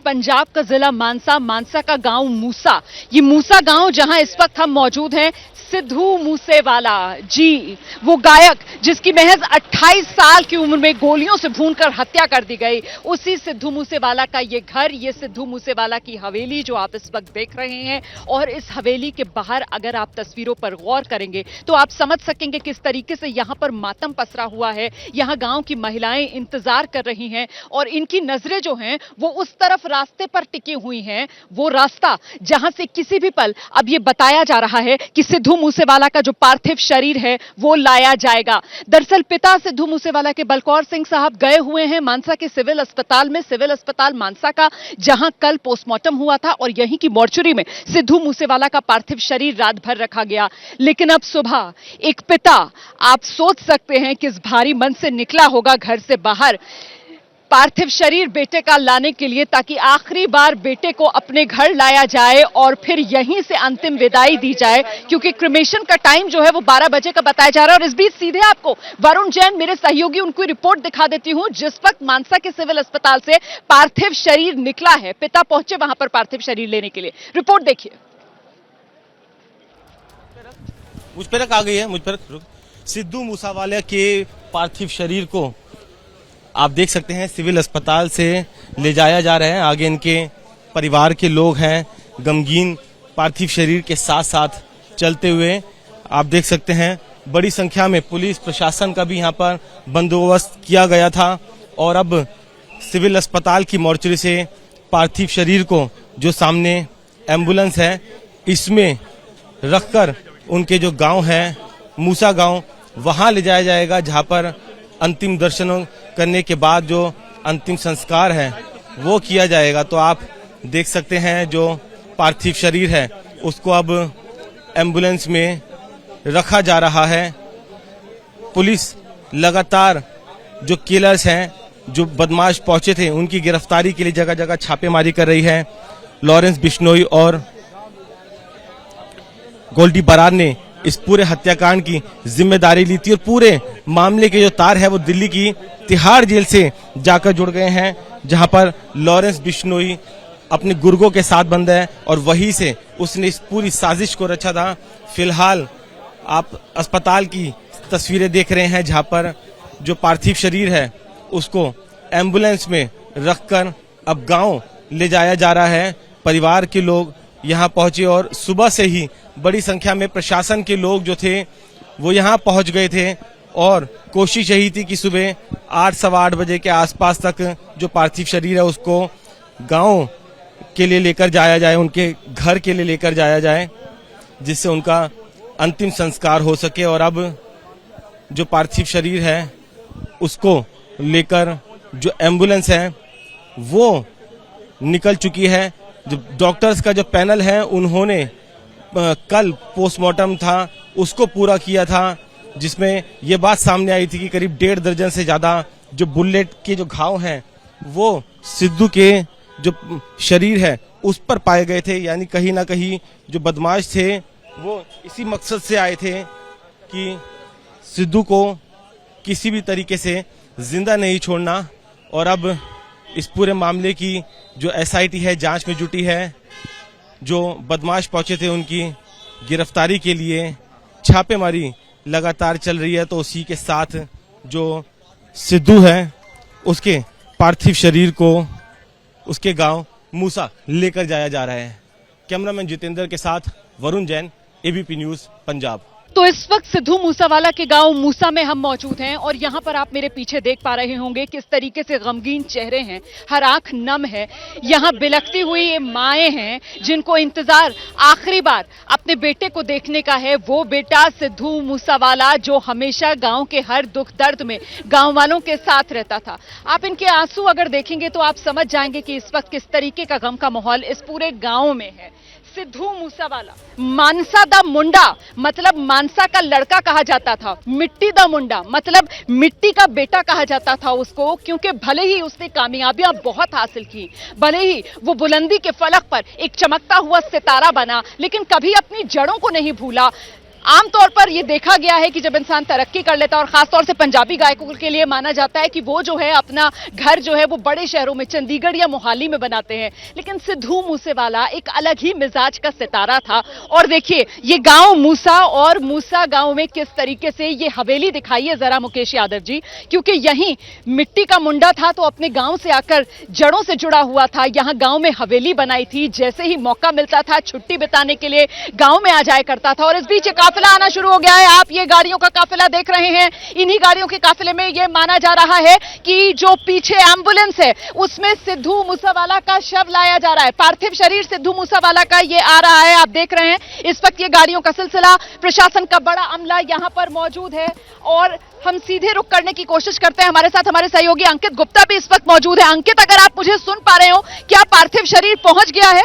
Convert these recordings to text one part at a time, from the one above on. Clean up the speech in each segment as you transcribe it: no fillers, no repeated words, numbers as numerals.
पंजाब का जिला मानसा, मानसा का गांव मूसा। ये मूसा गांव जहां इस वक्त हम मौजूद हैं, सिद्धू मूसेवाला जी, वो गायक जिसकी महज 28 साल की उम्र में गोलियों से भूनकर हत्या कर दी गई, उसी सिद्धू मूसेवाला का ये घर, ये सिद्धू मूसेवाला की हवेली जो आप इस वक्त देख रहे हैं। और इस हवेली के बाहर अगर आप तस्वीरों पर गौर करेंगे तो आप समझ सकेंगे किस तरीके से यहां पर मातम पसरा हुआ है। यहां गांव की महिलाएं इंतजार कर रही हैं और इनकी नजरें जो हैं वो उस तरफ रास्ते पर टिकी हुई हैं, वो रास्ता जहां से किसी भी पल अब ये बताया जा रहा है कि सिद्धू मूसेवाला का जो पार्थिव शरीर है वो लाया जाएगा। दरअसल पिता सिद्धू मूसेवाला के बलकौर सिंह साहब गए हुए हैं मानसा के सिविल अस्पताल में, सिविल अस्पताल मानसा का, जहां कल पोस्टमार्टम हुआ था और यहीं की मॉर्चुरी में सिद्धू मूसेवाला का पार्थिव शरीर रात भर रखा गया। लेकिन अब सुबह एक पिता, आप सोच सकते हैं किस भारी मन से निकला होगा घर से बाहर पार्थिव शरीर बेटे का लाने के लिए, ताकि आखिरी बार बेटे को अपने घर लाया जाए और फिर यहीं से अंतिम विदाई दी जाए, क्योंकि क्रिमेशन का टाइम जो है वो 12 बजे का बताया जा रहा है। और इस बीच सीधे आपको वरुण जैन, मेरे सहयोगी, उनको रिपोर्ट दिखा देती हूं जिस वक्त मानसा के सिविल अस्पताल से पार्थिव शरीर निकला है। पिता पहुंचे वहां पर पार्थिव शरीर लेने के लिए। रिपोर्ट देखिए। मुझ पर आ गई है, मुझ पर सिद्धू मूसेवाला के पार्थिव शरीर को आप देख सकते हैं सिविल अस्पताल से ले जाया जा रहा है। आगे इनके परिवार के लोग हैं, गमगीन पार्थिव शरीर के साथ साथ चलते हुए आप देख सकते हैं। बड़ी संख्या में पुलिस प्रशासन का भी यहाँ पर बंदोबस्त किया गया था और अब सिविल अस्पताल की मॉर्चरी से पार्थिव शरीर को, जो सामने एम्बुलेंस है, इसमें रखकर उनके जो गांव है मूसा गांव, वहां ले जाया जाएगा, जहां पर अंतिम दर्शन करने के बाद जो अंतिम संस्कार है वो किया जाएगा। तो आप देख सकते हैं जो पार्थिव शरीर है उसको अब एम्बुलेंस में रखा जा रहा है। पुलिस लगातार जो किलर्स हैं, जो बदमाश पहुंचे थे, उनकी गिरफ्तारी के लिए जगह जगह छापेमारी कर रही है। लॉरेंस बिश्नोई और गोल्डी बरार ने इस पूरे हत्याकांड की जिम्मेदारी ली थी और पूरे मामले के जो तार है वो दिल्ली की तिहाड़ जेल से जाकर जुड़ गए हैं, जहां पर लॉरेंस बिश्नोई अपने गुर्गों के साथ बंद है और वहीं से उसने इस पूरी साजिश को रचा था। फिलहाल आप अस्पताल की तस्वीरें देख रहे हैं, जहां पर जो पार्थिव शरीर है उसको एम्बुलेंस में रखकर अब गांव ले जाया जा रहा है। परिवार के लोग यहां पहुंचे और सुबह से ही बड़ी संख्या में प्रशासन के लोग जो थे वो यहां पहुंच गए थे और कोशिश यही थी कि सुबह 8 सवा 8 बजे के आसपास तक जो पार्थिव शरीर है उसको गांव के लिए लेकर जाया जाए, उनके घर के लिए लेकर जाया जाए, जिससे उनका अंतिम संस्कार हो सके। और अब जो पार्थिव शरीर है उसको लेकर जो एम्बुलेंस है वो निकल चुकी है। जो डॉक्टर्स का जो पैनल है उन्होंने कल पोस्टमार्टम था उसको पूरा किया था, जिसमें ये बात सामने आई थी कि करीब 1.5 दर्जन से ज्यादा जो बुलेट के जो घाव हैं वो सिद्धू के जो शरीर है उस पर पाए गए थे। यानी कहीं ना कहीं जो बदमाश थे वो इसी मकसद से आए थे कि सिद्धू को किसी भी तरीके से जिंदा नहीं छोड़ना। और अब इस पूरे मामले की जो एसआईटी है जांच में जुटी है। जो बदमाश पहुंचे थे उनकी गिरफ्तारी के लिए छापेमारी लगातार चल रही है। तो उसी के साथ जो सिद्धू है उसके पार्थिव शरीर को उसके गांव मूसा लेकर जाया जा रहा है। कैमरामैन जितेंद्र के साथ वरुण जैन, एबीपी न्यूज पंजाब। तो इस वक्त सिद्धू मूसेवाला के गांव मूसा में हम मौजूद हैं और यहां पर आप मेरे पीछे देख पा रहे होंगे किस तरीके से गमगीन चेहरे हैं, हर आंख नम है। यहां बिलखती हुई ये माएं हैं जिनको इंतजार आखिरी बार अपने बेटे को देखने का है। वो बेटा सिद्धू मूसेवाला जो हमेशा गांव के हर दुख दर्द में गांव वालों के साथ रहता था। आप इनके आंसू अगर देखेंगे तो आप समझ जाएंगे कि इस वक्त किस तरीके का गम का माहौल इस पूरे गांव में है। सिद्धू मूसेवाला मानसा दा मुंडा, मतलब मानसा का लड़का कहा जाता था। मिट्टी दा मुंडा मतलब मिट्टी का बेटा कहा जाता था उसको, क्योंकि भले ही उसने कामयाबियां बहुत हासिल की, भले ही वो बुलंदी के फलक पर एक चमकता हुआ सितारा बना, लेकिन कभी अपनी जड़ों को नहीं भूला। आमतौर पर यह देखा गया है कि जब इंसान तरक्की कर लेता है, और खासतौर से पंजाबी गायकों के लिए माना जाता है कि वो जो है अपना घर जो है वो बड़े शहरों में, चंडीगढ़ या मोहाली में बनाते हैं, लेकिन सिद्धू मूसेवाला एक अलग ही मिजाज का सितारा था। और देखिए ये गांव मूसा, और मूसा गांव में किस तरीके से ये हवेली दिखाई है जरा मुकेश यादव जी, क्योंकि यहीं मिट्टी का मुंडा था तो अपने गांव से आकर जड़ों से जुड़ा हुआ था, यहां गांव में हवेली बनाई थी, जैसे ही मौका मिलता था छुट्टी बिताने के लिए गांव में आ जाया करता था। और इस बीच काफिला आना शुरू हो गया है, आप ये गाड़ियों का काफिला देख रहे हैं, इन्हीं गाड़ियों के काफिले में यह माना जा रहा है कि जो पीछे एम्बुलेंस है उसमें सिद्धू मूसेवाला का शव लाया जा रहा है, पार्थिव शरीर सिद्धू मूसेवाला का ये आ रहा है। आप देख रहे हैं इस वक्त ये गाड़ियों का सिलसिला, प्रशासन का बड़ा अमला यहां पर मौजूद है, और हम सीधे रुक करने की कोशिश करते हैं। हमारे साथ हमारे सहयोगी अंकित गुप्ता भी इस वक्त मौजूद है। अंकित, अगर आप मुझे सुन पा रहे हो, क्या पार्थिव शरीर पहुंच गया है?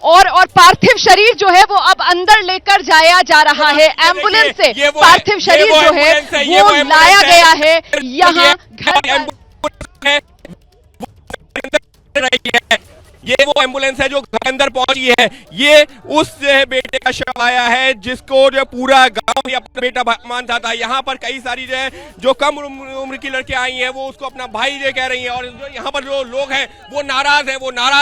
और पार्थिव शरीर जो है वो अब अंदर लेकर जाया जा रहा है, एम्बुलेंस से पार्थिव शरीर जो है वो लाया गया है यहाँ घर पर। ये वो एम्बुलेंस है जो घर अंदर पहुंची है, ये उस बेटे का शव आया है जिसको जो पूरा गांव ही अपना बेटा मानता था। यहाँ पर कई सारी जो कम उम्र की लड़कियां आई हैं वो उसको अपना भाई कह रही हैं, और जो यहाँ पर जो लोग हैं वो नाराज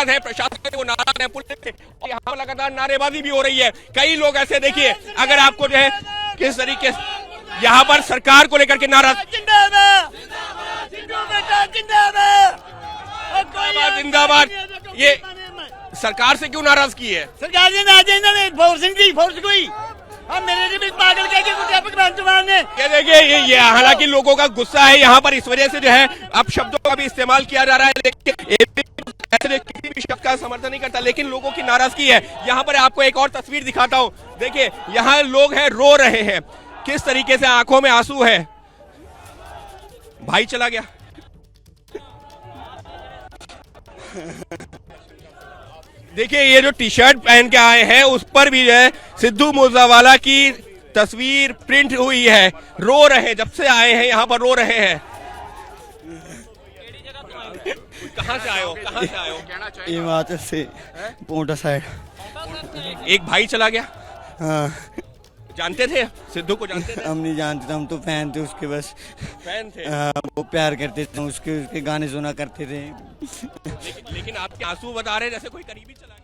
है, प्रशासन से वो नाराज है, पुलिस से, और यहाँ पर लगातार नारेबाजी भी हो रही है। कई लोग ऐसे, देखिए अगर आपको जो है किस तरीके से यहाँ पर सरकार को लेकर के नाराज, जिंदाबाद, ये सरकार से क्यों नाराज की है? सरकार ने नाराज भोर सिंह जी, फोर्स कोई हम मेरे भी पागल कह के भगवंत मान ने। ये देखिए ये हालांकि लोगों का गुस्सा है यहाँ पर, इस वजह से जो है अब शब्दों का भी इस्तेमाल किया जा रहा है, लेकिन ऐसे किसी भी शब्द का समर्थन नहीं करता, लेकिन लोगों की नाराजगी है। यहाँ पर आपको एक और तस्वीर दिखाता हूँ, देखिए यहाँ लोग हैं, रो रहे हैं, किस तरीके से आंखों में आंसू है। भाई चला गया। देखिए ये जो टी शर्ट पहन के आए हैं उस पर भी जो है सिद्धू मूसेवाला की तस्वीर प्रिंट हुई है, रो रहे हैं, जब से आए हैं यहाँ पर रो रहे हैं। कहाँ से आए हो? हिमाचल से, पोंटा साइड। एक भाई चला गया। हाँ। जानते थे सिद्धू को? जानते थे? हम नहीं जानते थे, हम तो फैन थे उसके, बस फैन थे। वो प्यार करते थे, उसके गाने सुना करते थे। लेकिन आपके आंसू बता रहे जैसे कोई करीबी चला गया।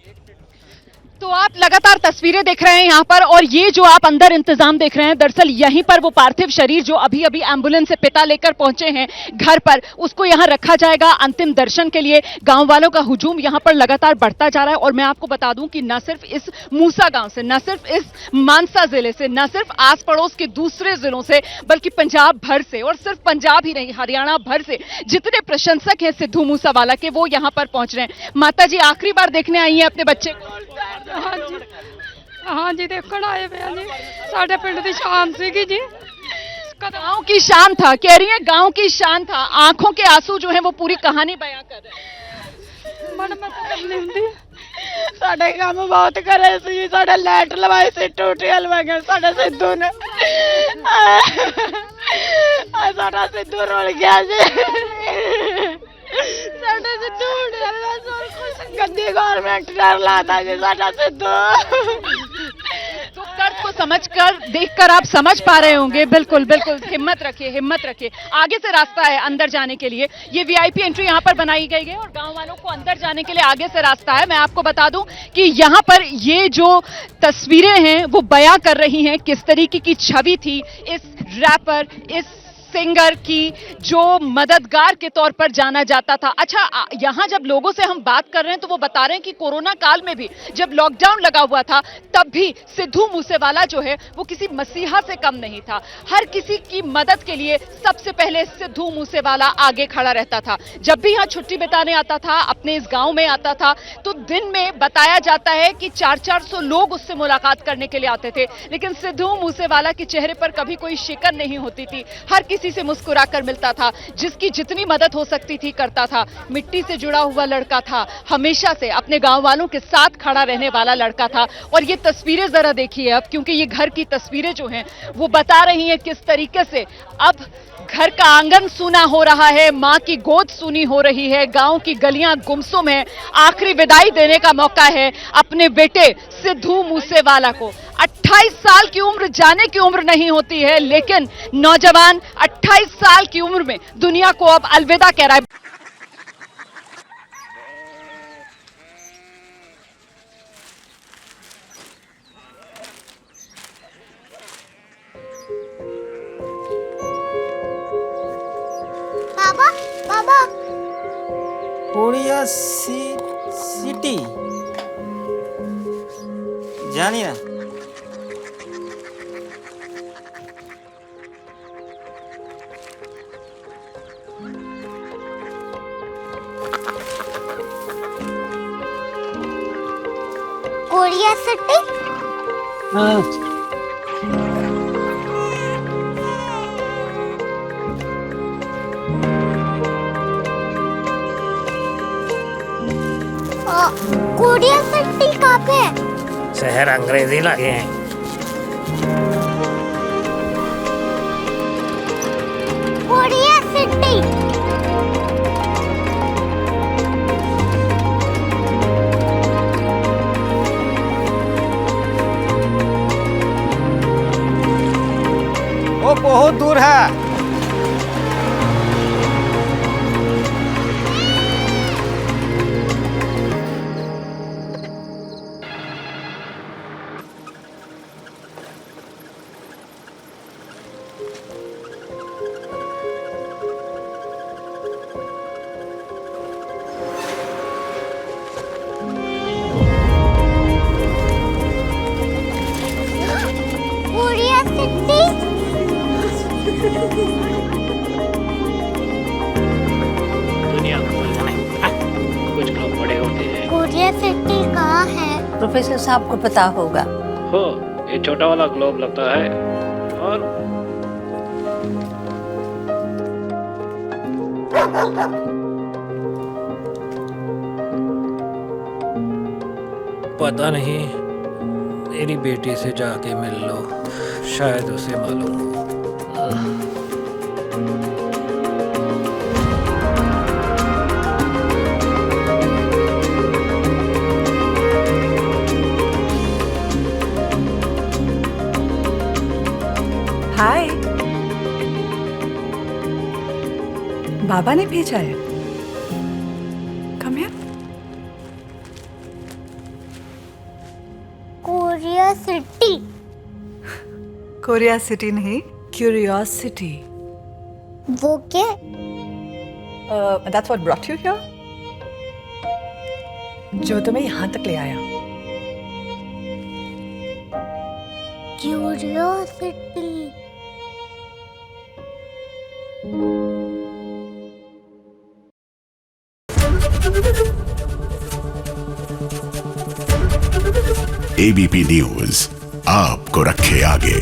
तो आप लगातार तस्वीरें देख रहे हैं यहाँ पर, और ये जो आप अंदर इंतजाम देख रहे हैं, दरअसल यहीं पर वो पार्थिव शरीर जो अभी अभी एम्बुलेंस से पिता लेकर पहुंचे हैं घर पर, उसको यहाँ रखा जाएगा अंतिम दर्शन के लिए। गांव वालों का हुजूम यहाँ पर लगातार बढ़ता जा रहा है, और मैं आपको बता दूं कि न सिर्फ इस मूसा गांव से, न सिर्फ इस मानसा जिले से, न सिर्फ आस पड़ोस के दूसरे जिलों से, बल्कि पंजाब भर से, और सिर्फ पंजाब ही नहीं हरियाणा भर से जितने प्रशंसक हैं सिद्धू मूसेवाला के, वो यहाँ पर पहुंच रहे हैं। माता जी आखिरी बार देखने आई हैं अपने बच्चे को? हाँ जी देखण आए पे जी, साडे पिंड दी शान सीगी जी, गांव की शान था, कह रही है गांव की शान था, आंखों के आंसू जो हैं वो पूरी कहानी बयां कर रहे हैं। मन मत करनी हुंदी साडे काम बहुत करे सी, साडे लाइट लवाई सी, टूटी हलवा गए साडे सिद्धू ने, साडा सिद्धू रुल गया जी, साडे सिद्धू गंदी गवर्नमेंट डर लाता जी साडा सिद्धू। तो दर्द को समझकर, देखकर आप समझ पा रहे होंगे। बिल्कुल बिल्कुल, हिम्मत रखिए, हिम्मत रखिए, आगे से रास्ता है अंदर जाने के लिए। ये वीआईपी एंट्री यहाँ पर बनाई गई है, और गांव वालों को अंदर जाने के लिए आगे से रास्ता है। मैं आपको बता दूं कि यहाँ पर ये जो तस्वीरें हैं वो बयां कर रही हैं किस तरीके की छवि थी इस रैपर, इस सिंगर की, जो मददगार के तौर पर जाना जाता था। अच्छा, यहाँ जब लोगों से हम बात कर रहे हैं तो वो बता रहे हैं कि कोरोना काल में भी जब लॉकडाउन लगा हुआ था तब भी सिद्धू मूसेवाला जो है वो किसी मसीहा से कम नहीं था। हर किसी की मदद के लिए सबसे पहले सिद्धू मूसेवाला आगे खड़ा रहता था। जब भी यहाँ छुट्टी बिताने आता था, अपने इस गांव में आता था, तो दिन में बताया जाता है कि 400-400 लोग उससे मुलाकात करने के लिए आते थे, लेकिन सिद्धू मूसेवाला के चेहरे पर कभी कोई शिकन नहीं होती थी। हर किसी से मुस्कुराकर मिलता था, जिसकी जितनी मदद हो सकती थी करता था। मिट्टी से जुड़ा हुआ लड़का था, हमेशा से अपने गांव वालों के साथ खड़ा रहने वाला लड़का था। और ये तस्वीरें जरा देखिए अब, क्योंकि ये घर की तस्वीरें जो हैं वो बता रही हैं किस तरीके से अब घर का आंगन सूना हो रहा है, मां की गोद सूनी हो रही है, गांव की गलियां गुमसुम है। आखिरी विदाई देने का मौका है अपने बेटे सिद्धू मूसेवाला को। 28 साल की उम्र जाने की उम्र नहीं होती है, लेकिन नौजवान 28 साल की उम्र में दुनिया को अब अलविदा कह रहा है। बाबा बाबा कोरिया सिटी जानी ना कोरिया सिटी कोरिया सिटी कहाँ पे है? शहर अंग्रेजी लगे हैं। कोरिया सिटी वो बहुत दूर है। कोरिया सिटी दुनिया को नहीं, कुछ लोग बड़े होते हैं। कोरिया सिटी कहाँ है? प्रोफेसर साहब को पता होगा। हो, ये छोटा वाला ग्लोब लगता है और पता नहीं, मेरी बेटी से जाके मिल लो, शायद उसे मालूम हो। हाय, बाबा ने भेजा है। Come here. Korea city Korea city नहीं, क्यूरियोसिटी। वो क्या? That's what brought you here. जो तुम्हें यहाँ तक ले आया। क्यूरियोसिटी एबीपी न्यूज आपको रखे आगे।